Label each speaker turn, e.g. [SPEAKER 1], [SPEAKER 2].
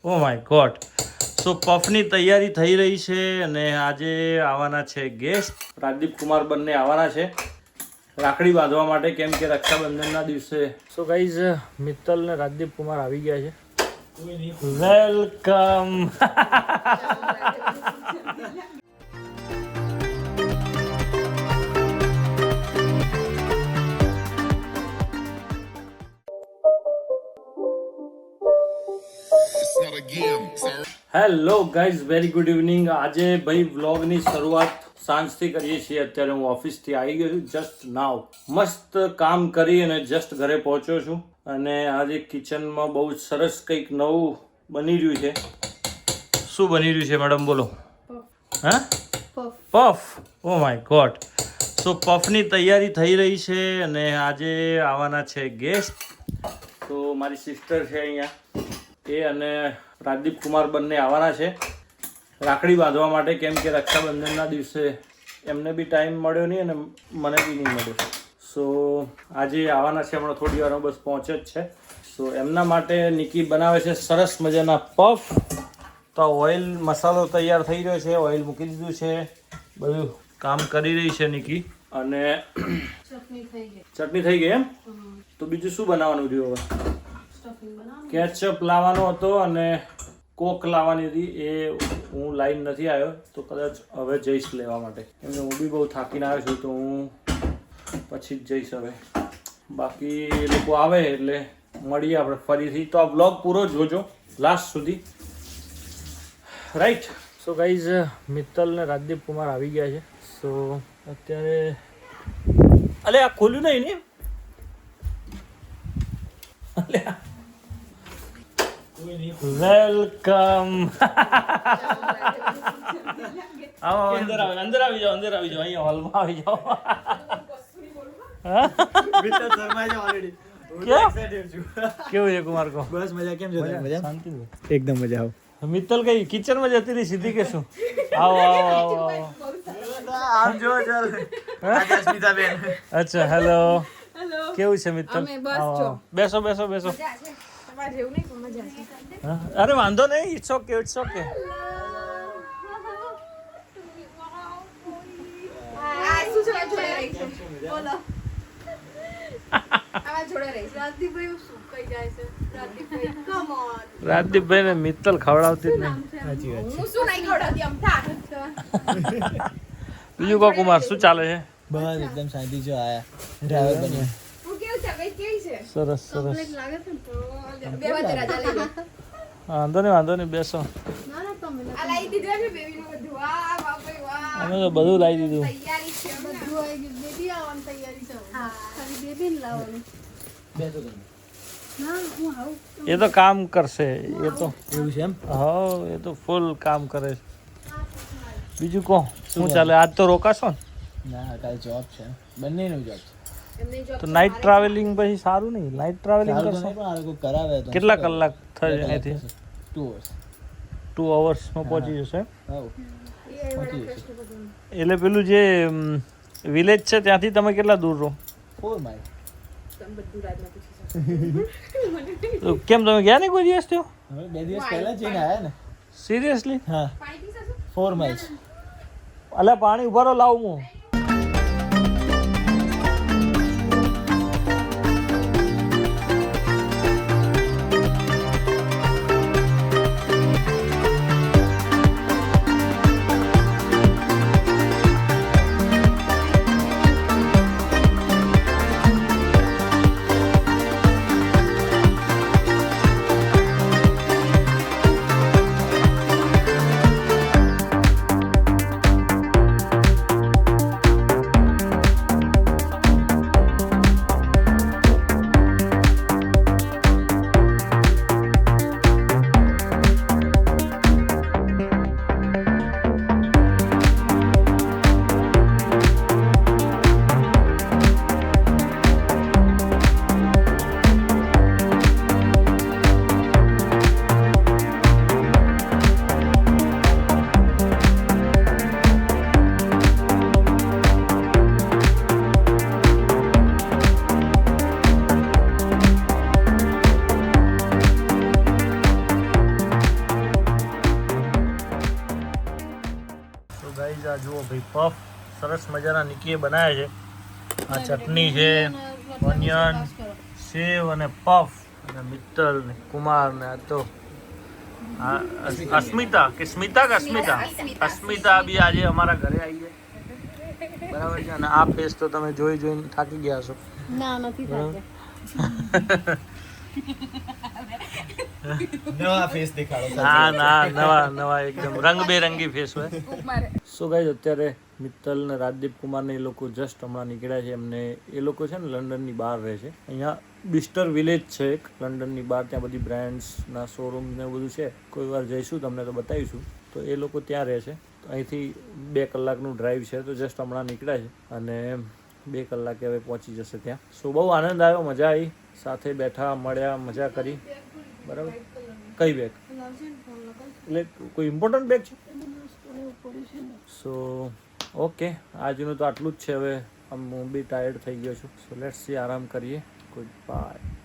[SPEAKER 1] O my god. So પફની તૈયારી થઈ રહી છે અને આજે આવવાના છે ગેસ્ટ. રાજદીપ કુમાર બંને આવવાના છે રાખડી બાંધવા માટે, કેમ કે રક્ષાબંધનના દિવસે. સો ગાઈઝ, મિત્તલ ને રાજદીપ કુમાર આવી ગયા છે. Welcome. Hello guys, very good evening. આજે ભાઈ વ્લોગની શરૂઆત સાંજથી કરીએ છીએ. અત્યારે હું ઓફિસથી આવી ગયો છું જસ્ટ નાવ. મસ્ત કામ કરી અને જસ્ટ ઘરે પહોંચ્યો છું. અને આજે કિચનમાં બહુ સરસ કંઈક નવું બની રહ્યું છે. શું બની રહ્યું છે મેડમ, બોલો? હા, puff. Oh my god. So પફની તૈયારી થઈ રહી છે અને આજે આવવાના છે ગેસ્ટ. તો મારી સિસ્ટર છે અહીંયા, એ અને રાજદીપ કુમાર બંને આવવાના છે રાખડી બાંધવા માટે, કેમ કે રક્ષાબંધનના દિવસે એમને બી ટાઈમ મળ્યો નહીં અને મને બી નહીં મળ્યો. સો આજે આવવાના છે, હમણાં થોડી વારમાં બસ પહોંચે જ છે. સો એમના માટે નિકી બનાવે છે સરસ મજાના પફ. તો ઓઇલ મસાલો તૈયાર થઈ રહ્યો છે, ઓઇલ મૂકી દીધું છે, બધું કામ કરી રહી છે નિકી. અને ચટણી થઈ ગઈ એમ? તો બીજું શું બનાવવાનું રહ્યું હવે? કેચઅપ લાવવાનો હતો અને કોક લાવવાની હતી, એ હું લાઈન નથી આવ્યો, તો કદાચ હવે જઈશ લેવા માટે, કેમ કે હું બી બહુ થાકીને આવ્યો છું, તો હું પછી જ જઈશ હવે. બાકી એ લોકો આવે એટલે મળીએ આપણે ફરીથી. તો આ બ્લોગ પૂરો જોજો લાસ્ટ સુધી, રાઈટ? સો ગાઈઝ, મિત્તલ ને રાજદીપ કુમાર આવી ગયા છે. સો અત્યારે અલે આ ખોલ્યું નહીં ને? વેલકમ. આવો, અંદર આવી જાઓ, અંદર આવી જાઓ, અહીંયા હોલમાં આવી જાઓ. કેવું છે કુમાર કો?
[SPEAKER 2] બસ મજા. કેમ છો? મજા,
[SPEAKER 1] શાંતિ?
[SPEAKER 2] એકદમ મજા. આવો.
[SPEAKER 1] મિત્તલ કઈ કિચનમાં જતી રહી સીધી કે શું? આવો આવો આવો.
[SPEAKER 2] આમ જો ચાલ. અસ્મિતા બેન.
[SPEAKER 1] અચ્છા, હેલો. કેવું છે મિત્તલ? બેસો બેસો બેસો. અરે વાંધો નહીં, ઇટ્સ ઓકે, ઇટ્સ ઓકે. રાજદીપભાઈ ને મિત્તલ ખવડાવતી જ નહીં. બીજું કો કુમાર, શું ચાલે છે?
[SPEAKER 2] બસ એકદમ શાંતિ. જો આયા ડ્રાઈવર બન્યો.
[SPEAKER 1] સરસ સરસ. વાંધો નહીં, બેસો. અમે તો બધું લાવી દીધું. એ તો કામ કરશે, એ તો
[SPEAKER 2] એવું છે એમ?
[SPEAKER 1] હા, એ તો ફૂલ કામ કરે છે. બીજું કહો, શું ચાલે? આજ તો રોકાશો ને?
[SPEAKER 2] ના, કાલે જોબ છે, બંનેનું જોબ છે.
[SPEAKER 1] તો નાઇટ ટ્રાવેલિંગ પછી સારું નહીં? નાઇટ ટ્રાવેલિંગ કરશો?
[SPEAKER 2] પણ આ લોકો કરાવે તો
[SPEAKER 1] કેટલા કલાક થાય અહીંથી?
[SPEAKER 2] 2 hours.
[SPEAKER 1] 2 અવર્સમાં પહોંચી જશે.
[SPEAKER 2] હા, પહોંચી જશે.
[SPEAKER 1] એટલે પેલું જે વિલેજ છે ત્યાંથી તમે કેટલા દૂર રહો?
[SPEAKER 2] 4 mile.
[SPEAKER 1] તો કેમ તમે ગયા નહીં કોઈ દિવસ? થયો
[SPEAKER 2] હવે 2 દિવસ પહેલા જઈને આયા ને.
[SPEAKER 1] સિરિયસલી?
[SPEAKER 2] હા, 4 miles.
[SPEAKER 1] અલ્યા પાણી ઉભા રહો, લાવું હું. ગાઈઝ આ જુઓ ભાઈ પફ સરસ મજાના નિકીએ બનાવ્યા છે. આ ચટણી છે, ઓનિયન, સેવ અને પફ, અને મિત્તલ ને કુમાર ને આ તો અસ્મિતા કે સ્મિતા કે અસ્મિતા બી આજે અમારા ઘરે આવી છે. બરાબર છે. અને આ ફેસ તો તમે જોઈને થાકી ગયા છો.
[SPEAKER 3] ના નથી થાક્યા.
[SPEAKER 2] નવા ફેસ દેખાડો.
[SPEAKER 1] ના નવા એકદમ રંગબેરંગી ફેસ હોય. સો ગાઈઝ અત્યારે મિત્તલ ને રાજદીપ કુમાર ને એ લોકો જસ્ટ હમણાં નીકળ્યા છે. એમને એ લોકો છે ને લંડનની બહાર રહે છે. અહીંયા બિસ્ટર વિલેજ છે એક લંડનની બહાર, ત્યાં બધી બ્રાન્ડ્સના શોરૂમ ને બધું છે. કોઈ વાર જઈશું તમને તો બતાવીશું. તો એ લોકો ત્યાં રહે છે. તો અહીંથી 2 કલાકનું ડ્રાઈવ છે. તો જસ્ટ હમણાં નીકળ્યા છે અને 2 કલાકે હવે પહોંચી જશે ત્યાં. સો બહુ આનંદ આવ્યો, મજા આવી, સાથે બેઠા મળ્યા, મજા કરી. બરાબર. કઈ બેગ? એટલે કોઈ ઇમ્પોર્ટન્ટ બેગ છે? સો ઓકે, આજનું તો આટલું જ છે. હવે હું બી ટાયર્ડ થઈ ગયો છું. સો લેટ્સ સી, આરામ કરીએ. Good bye.